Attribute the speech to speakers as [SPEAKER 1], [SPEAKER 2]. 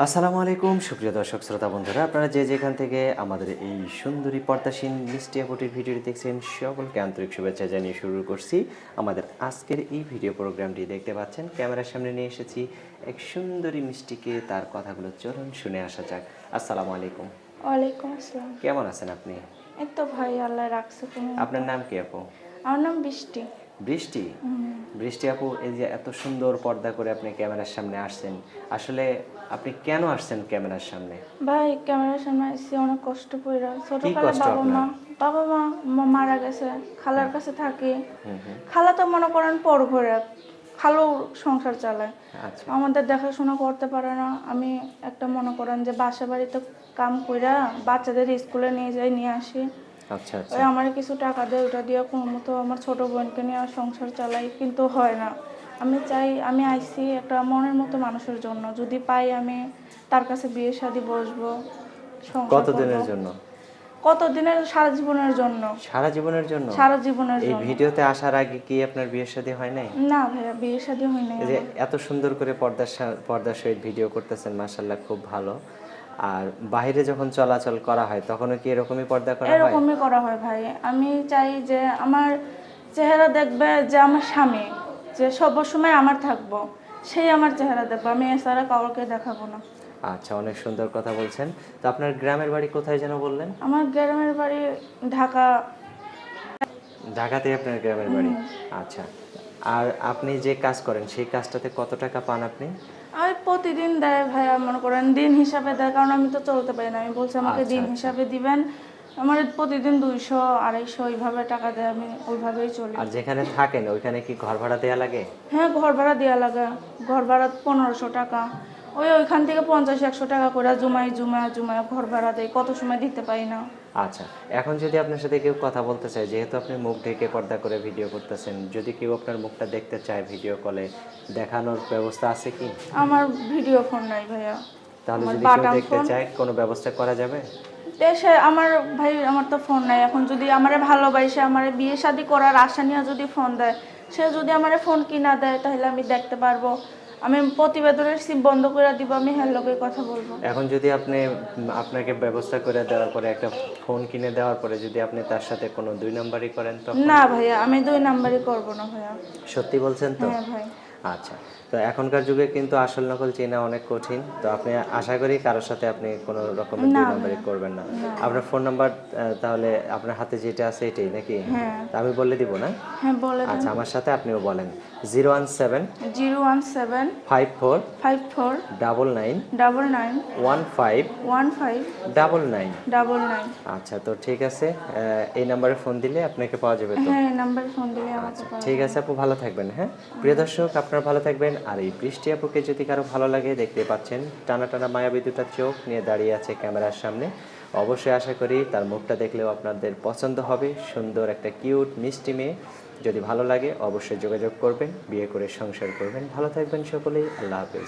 [SPEAKER 1] আসসালামু আলাইকুম সুপ্রিয় দর্শক শ্রোতা বন্ধুরা, আপনারা যে যেখান থেকে আমাদের এই সুন্দরী পর্দাসীন মিষ্টি আপুটির ভিডিওটি দেখছেন সকলকে আন্তরিক শুভেচ্ছা জানিয়ে শুরু করছি আমাদের আজকের এই ভিডিও প্রোগ্রামটি। দেখতে পাচ্ছেন ক্যামেরার সামনে নিয়ে এসেছি এক সুন্দরী মিষ্টিকে, তার কথাগুলো চলুন শুনে আসা যাক। আসসালামু আলাইকুম।
[SPEAKER 2] ওয়ালাইকুম আসসালাম।
[SPEAKER 1] কেমন আছেন আপনি?
[SPEAKER 2] এই তো ভাই, আল্লাহ রাখছে তুমি।
[SPEAKER 1] আপনার নাম কি আপু?
[SPEAKER 2] আমার নাম বৃষ্টি।
[SPEAKER 1] বৃষ্টি? বৃষ্টি আপু, এই যে এত সুন্দর পর্দা করে আপনি ক্যামেরার সামনে আসছেন, আসলে আপনি কেন আসছেন ক্যামেরার সামনে?
[SPEAKER 2] ভাই, ক্যামেরার সামনে এসে অনেক কষ্ট পড়া।
[SPEAKER 1] কি
[SPEAKER 2] ছোটবেলায়
[SPEAKER 1] কষ্ট আপনার?
[SPEAKER 2] বাবা মা মারা গেছে। খালার কাছে থাকি।
[SPEAKER 1] হুম হুম।
[SPEAKER 2] খালা তো মনে করেন পর ঘরে, খালো সংসার চালায়।
[SPEAKER 1] আচ্ছা
[SPEAKER 2] আমাদের দেখাশোনা করতে পারে না। আমি একটা মনে করেন যে বাসা বাড়িতে কাম কইরা বাচ্চাদের স্কুলে নিয়ে যাই, নিয়ে আসি।
[SPEAKER 1] আচ্ছা আচ্ছা।
[SPEAKER 2] ওই আমার কিছু টাকা দেয়, ওটা দিয়ে কোনো মতো আমার ছোট বোনকে নিয়ে সংসার চালাই, কিন্তু হয় না। আমি চাই, আমি আইছি একটা মনের মতো মানুষের জন্য, যদি পাই আমি তার কাছে বিয়ে শাদী বসবো, সংসার
[SPEAKER 1] কতদিনের
[SPEAKER 2] করবো।
[SPEAKER 1] জন্য?
[SPEAKER 2] কতদিনের? সারা জীবনের জন্য।
[SPEAKER 1] সারা জীবনের জন্য?
[SPEAKER 2] সারা জীবনের
[SPEAKER 1] এই
[SPEAKER 2] জন্য।
[SPEAKER 1] ভিডিওতে আসার আগে কি আপনার বিয়ের শাদী হয় নাই?
[SPEAKER 2] না ভাইয়া, বিয়ে শাদী হয় নাই
[SPEAKER 1] এই যে
[SPEAKER 2] আমার।
[SPEAKER 1] এত সুন্দর করে পর্দার সহিত ভিডিও করতেছেন, মাশাআল্লাহ খুব ভালো। আর বাইরে যখন চলাচল করা হয় তখনও কি এরকমই পর্দা করা হয়?
[SPEAKER 2] এরকমই করা হয় ভাই। আমি চাই যে আমার চেহারা দেখবে যে আমার স্বামী, যে সবসময় আমার থাকবো, সেই আমার চেহারা দেখবো। আমি এছাড়া কাউকে দেখাবো না।
[SPEAKER 1] আচ্ছা, অনেক সুন্দর কথা বলছেন। তো আপনার গ্রামের বাড়ি কোথায় যেন বললেন?
[SPEAKER 2] আমার গ্রামের বাড়ি ঢাকা।
[SPEAKER 1] ঢাকাতেই আপনার গ্রামের বাড়ি? আচ্ছা। আর আপনি যে কাজ করেন সেই কাজটাতে কত টাকা পান আপনি?
[SPEAKER 2] আমি প্রতিদিন দেয় ভাইয়া, মনে করেন দিন হিসাবে দেয়, কারণ আমি তো চলতে পারি না। আমি বলছি আমাকে
[SPEAKER 1] আচ্ছা
[SPEAKER 2] দিন
[SPEAKER 1] আচ্ছা।
[SPEAKER 2] হিসাবে দিবেন। আমার প্রতিদিন 200 250 এইভাবে টাকা দেয়, আমি ওইভাবেই চলি।
[SPEAKER 1] আর যেখানে থাকেন ওইখানে কি ঘর ভাড়া দেয়া লাগে?
[SPEAKER 2] হ্যাঁ, ঘর ভাড়া দেওয়া লাগে। ঘর ভাড়া 1500 টাকা। ওইখান থেকে 50-100 টাকা করে জুমায় ঘর ভাড়া দেয়, কত সময় দিতে পারি না।
[SPEAKER 1] আচ্ছা, এখন যদি আপনার সাথে কেউ কথা বলতে চায়, যেহেতু আপনি মুখ ঢেকে পর্দা করে ভিডিও করতেছেন, যদি কেউ আপনার মুখটা দেখতে চায় ভিডিও কলে, দেখানোর ব্যবস্থা আছে কি?
[SPEAKER 2] আমার ভিডিও ফোন নাই ভাইয়া।
[SPEAKER 1] তাহলে
[SPEAKER 2] আমার
[SPEAKER 1] যদি কেউ
[SPEAKER 2] বাটাম
[SPEAKER 1] দেখতে
[SPEAKER 2] ফোন।
[SPEAKER 1] চায় কোনো ব্যবস্থা করা যাবে?
[SPEAKER 2] দেশে আমার ভাই, আমার তো ফোন নাই। এখন যদি আমারে ভালোবাসে, আমারে বিয়ে শাদী করার আশা নিয়ে যদি ফোন দেয়, সে যদি আমারে ফোন কিনা দেয়, তাহলে আমি দেখতে পারবো। আমি প্রতিবেদনের সিম বন্ধ করে দিব, আমি হ্যাঁ লোকে কথা বলবো।
[SPEAKER 1] এখন যদি আপনাকে ব্যবস্থা করে দেওয়ার পরে, একটা ফোন কিনে দেওয়ার পরে যদি আপনি তার সাথে কোনো দুই নাম্বারই করেন তখন?
[SPEAKER 2] না ভাইয়া, আমি 2 নাম্বারই করবো না ভাইয়া।
[SPEAKER 1] সত্যি বলছেন তো?
[SPEAKER 2] হ্যাঁ ভাই।
[SPEAKER 1] আচ্ছা। তো এখনকার যুগে কিন্তু আসল নকল চেনা অনেক কঠিন। তো আপনি আশা করি কারোর সাথে আপনি কোনো রকমের
[SPEAKER 2] না
[SPEAKER 1] দুই নাম্বারই
[SPEAKER 2] ভাইয়া,
[SPEAKER 1] করবেন না।
[SPEAKER 2] না।
[SPEAKER 1] আপনার ফোন নাম্বার তাহলে আপনার হাতে যেটা আছে এটাই নাকি?
[SPEAKER 2] হ্যাঁ।
[SPEAKER 1] তা আমি বলে দিব না?
[SPEAKER 2] হ্যাঁ, বলে দেন।
[SPEAKER 1] আচ্ছা, আমার সাথে আপনিও বলেন। 017
[SPEAKER 2] 017
[SPEAKER 1] 54
[SPEAKER 2] 54
[SPEAKER 1] 99
[SPEAKER 2] 99
[SPEAKER 1] 15
[SPEAKER 2] 15
[SPEAKER 1] 99।
[SPEAKER 2] 99।
[SPEAKER 1] আচ্ছা, তো ঠিক আছে। এই নাম্বারে ফোন দিলে আপনাকে পাওয়া যাবে তো?
[SPEAKER 2] হ্যাঁ, এই নাম্বারে ফোন দিলে আমাকে
[SPEAKER 1] আচ্ছা,
[SPEAKER 2] পাওয়া
[SPEAKER 1] ঠিক
[SPEAKER 2] যাবে।
[SPEAKER 1] আছে আপু, ভালো থাকবেন। হ্যাঁ, প্রিয় দর্শক, আপনারা ভালো থাকবেন। আর এই বৃষ্টি আপুকে যদি কারো ভালো লাগে, দেখতে পাচ্ছেন টানা টানা মায়াবী দুটা চোখ নিয়ে দাঁড়িয়ে আছে ক্যামেরার সামনে। অবশ্যই আশা করি তার মুখটা দেখলেও আপনাদের পছন্দ হবে। সুন্দর একটা কিউট মিষ্টি মেয়ে। যদি ভালো লাগে অবশ্যই যোগাযোগ করবেন, বিয়ে করে সংসার করবেন। ভালো থাকবেন সকলেই। আল্লাহ হাফেজ।